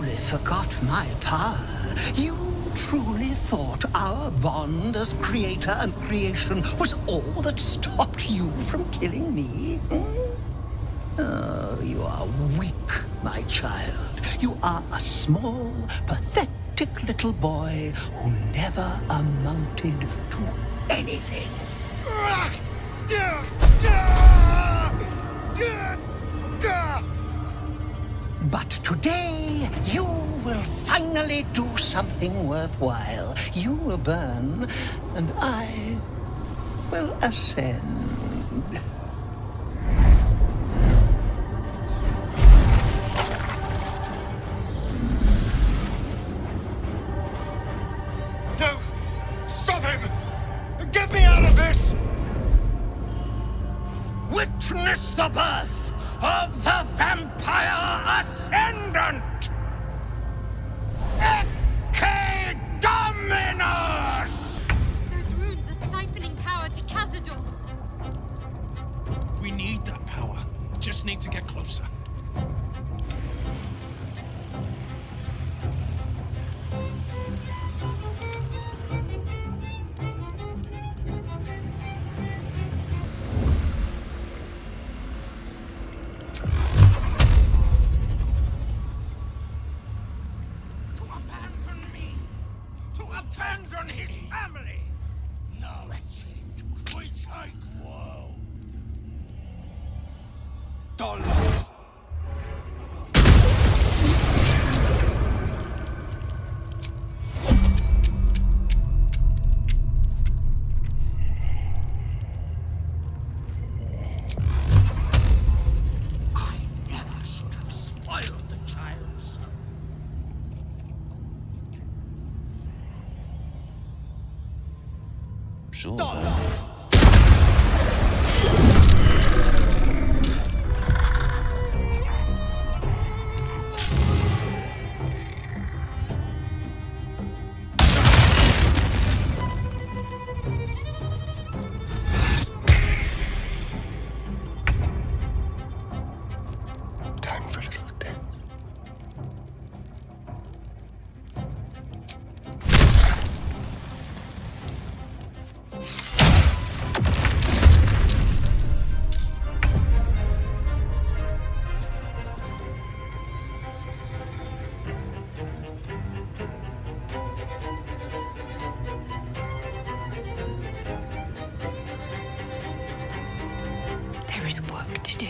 truly forgot my power. You truly thought our bond as creator and creation was all that stopped you from killing me? Oh, you are weak, my child. You are a small, pathetic little boy who never amounted to anything. But today, you will finally do something worthwhile. You will burn, and I will ascend. No! Stop him! Get me out of this! Witness the birth of the Vampire Ascendant! Ecce Dominus! Those runes are siphoning power to Khazad-dûm. We need that power. Just need to get closer. Abandon his family! No. Wretched, creature world! Dollar! I never should have spoiled the child so. Sure. Time for a little death. There is work to do.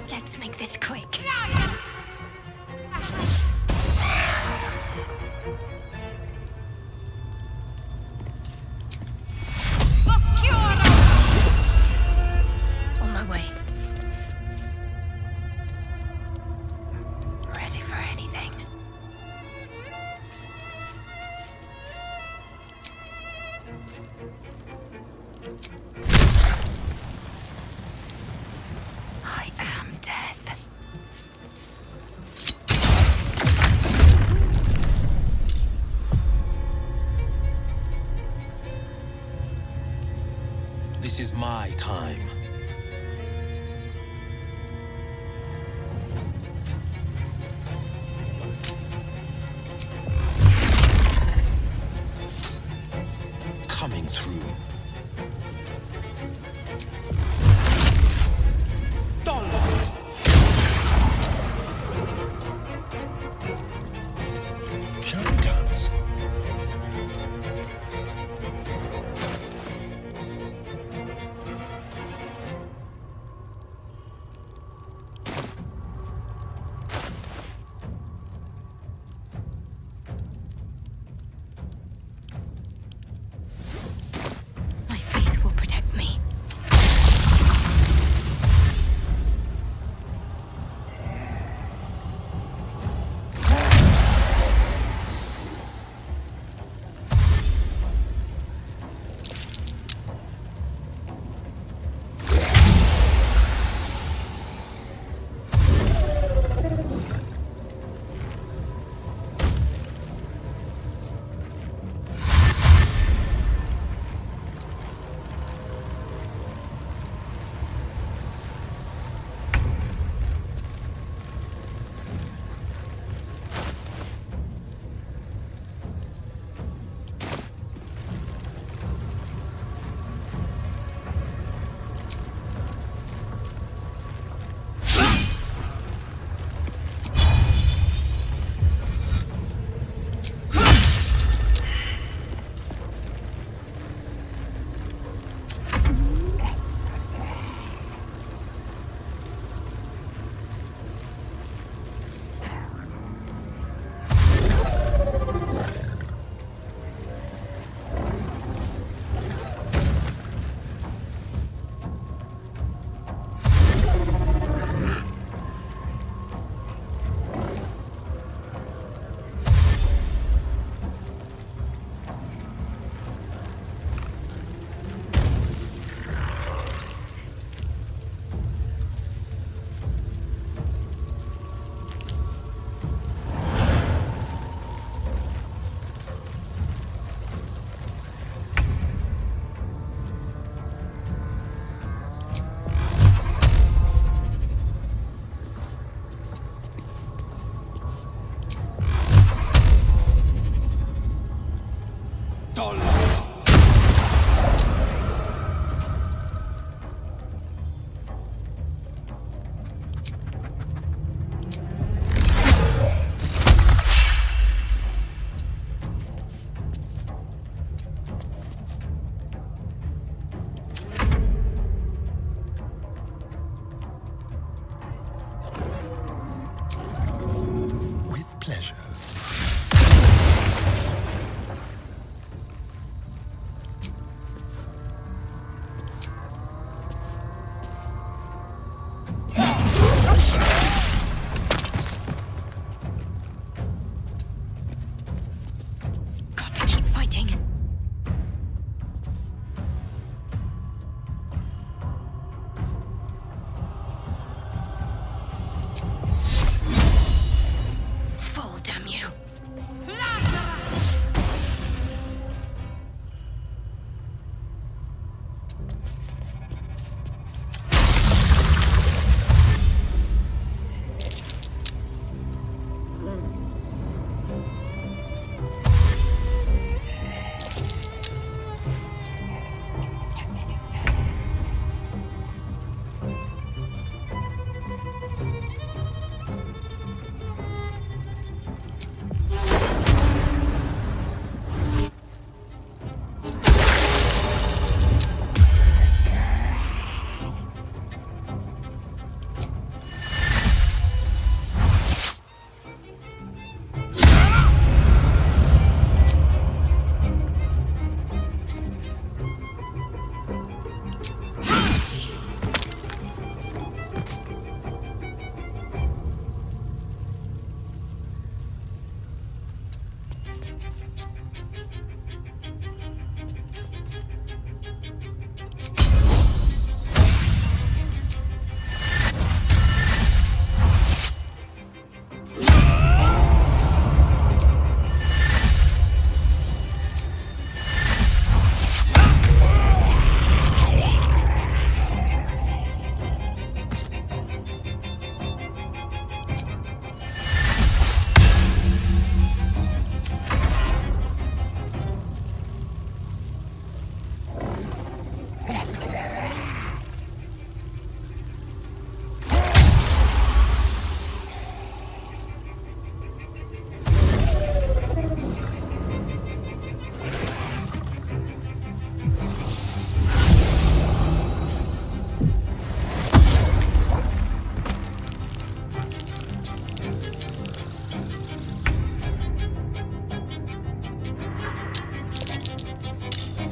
Let's make this quick. On my way. Ready for anything. I am death. This is my time. Coming through. Shadow dance.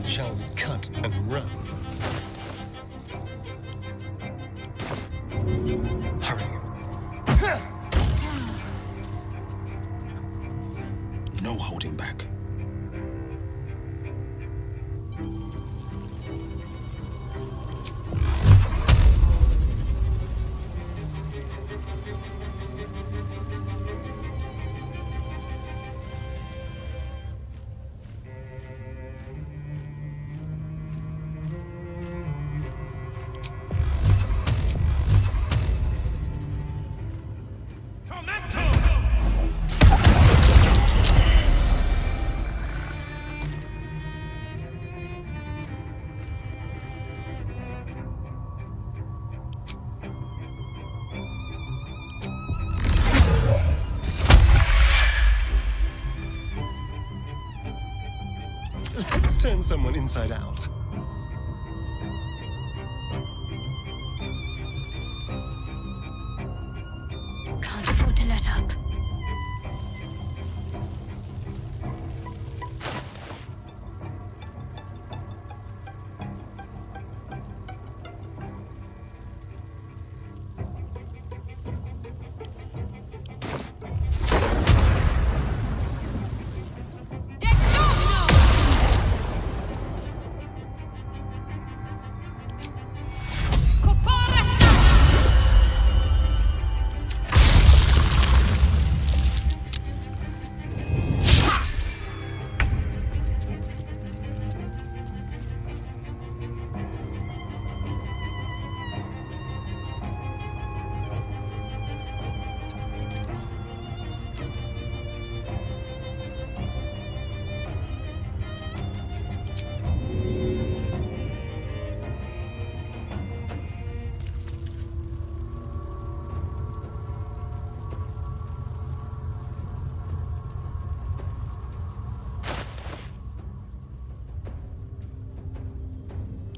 Shall we cut and run? Hurry. No holding back. Let's turn someone inside out. Can't afford to let up.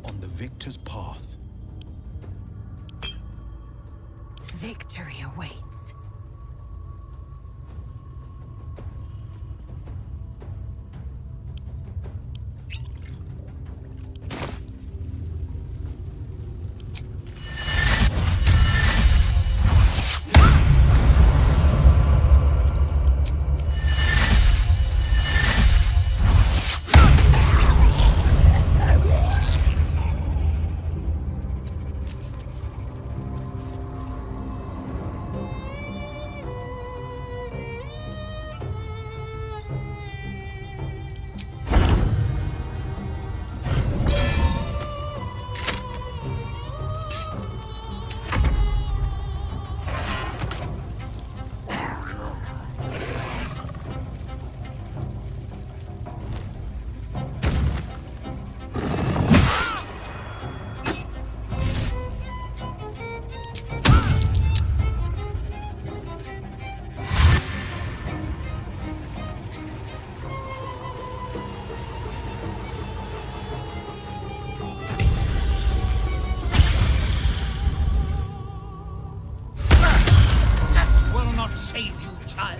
On the victor's path. Victory awaits. Save you, child.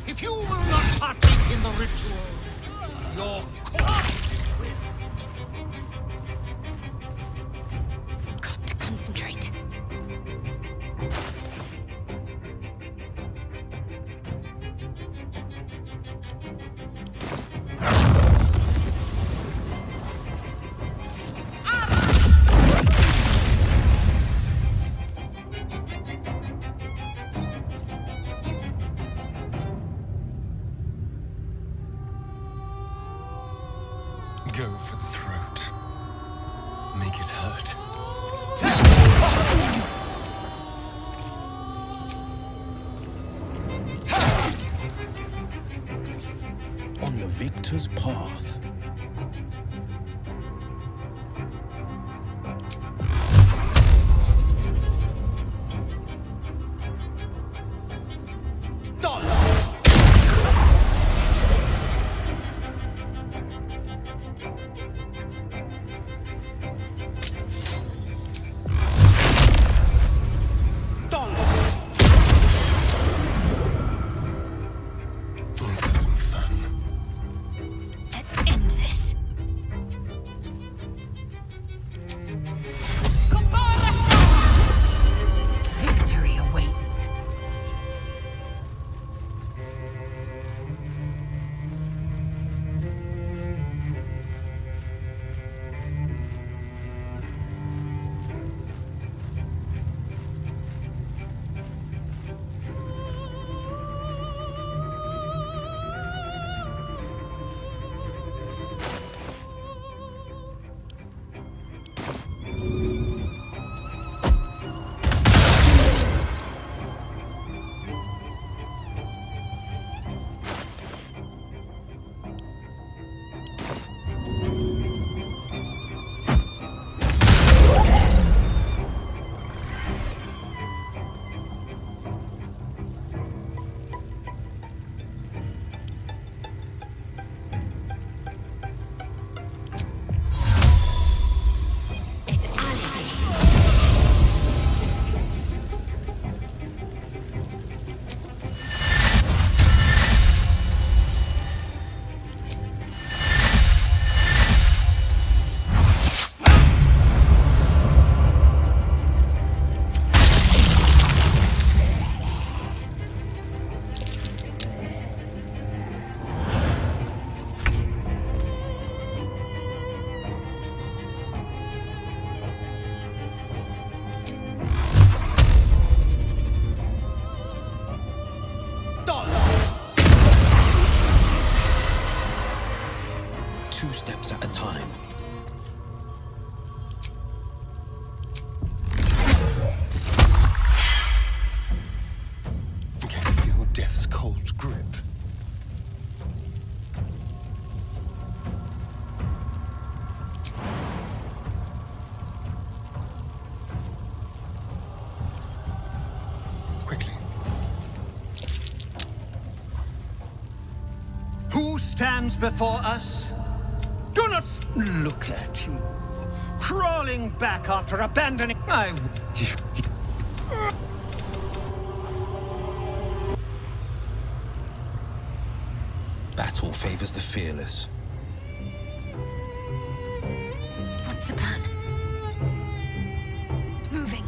If you will not partake in the ritual, your corpse will. Got to concentrate. Go for the throat. Make it hurt. On the victor's path. Let's have some fun. Let's end this. Victory awaits. It's Ali. Two steps at a time. Can you feel death's cold grip? Quickly. Who stands before us? Do not look at you. Crawling back after abandoning my... Battle favors the fearless. What's the plan? Moving.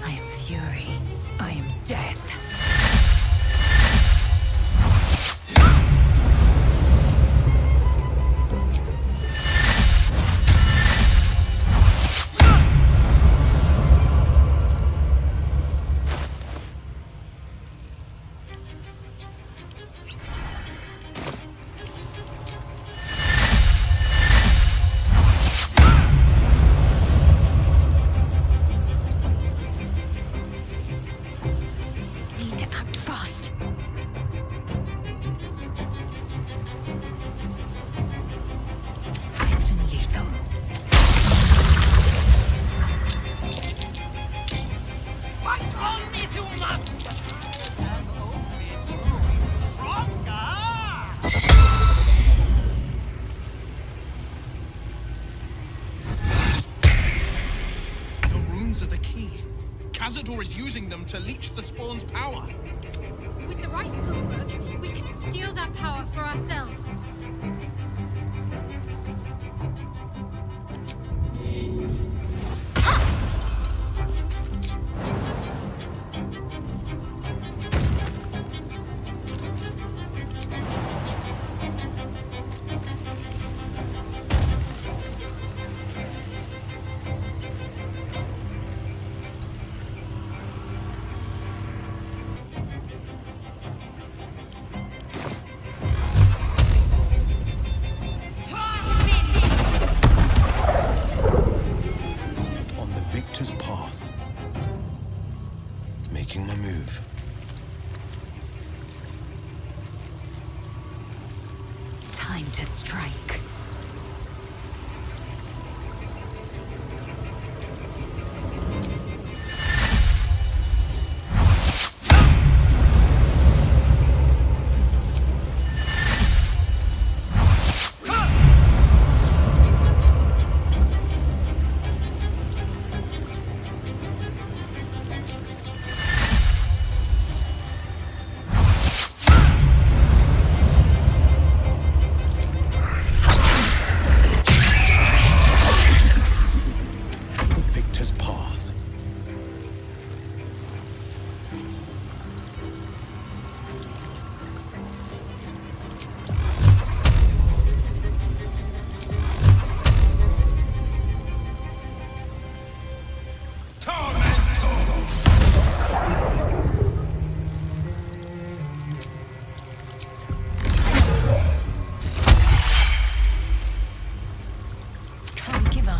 I am fury. I am death. Need to act fast. Swift and lethal. Fight on if you must! And only grow stronger! The runes are the key. Cazador is using them to leech the spawn's power. With the right footwork, we could steal that power for ourselves. Making my move. Time to strike. Victor's path. Can't give up.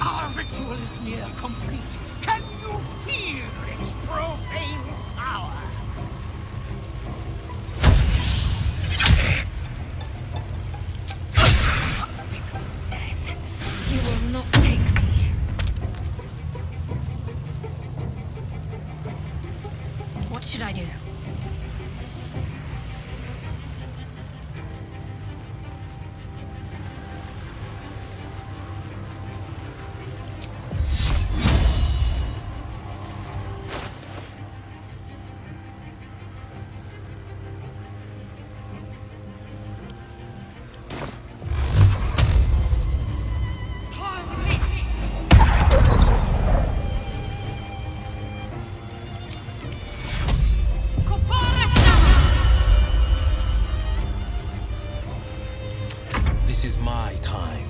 Our ritual is near complete. Can you feel its profane power? Death, you will not take me. What should I do? This is my time.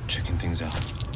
Checking things out.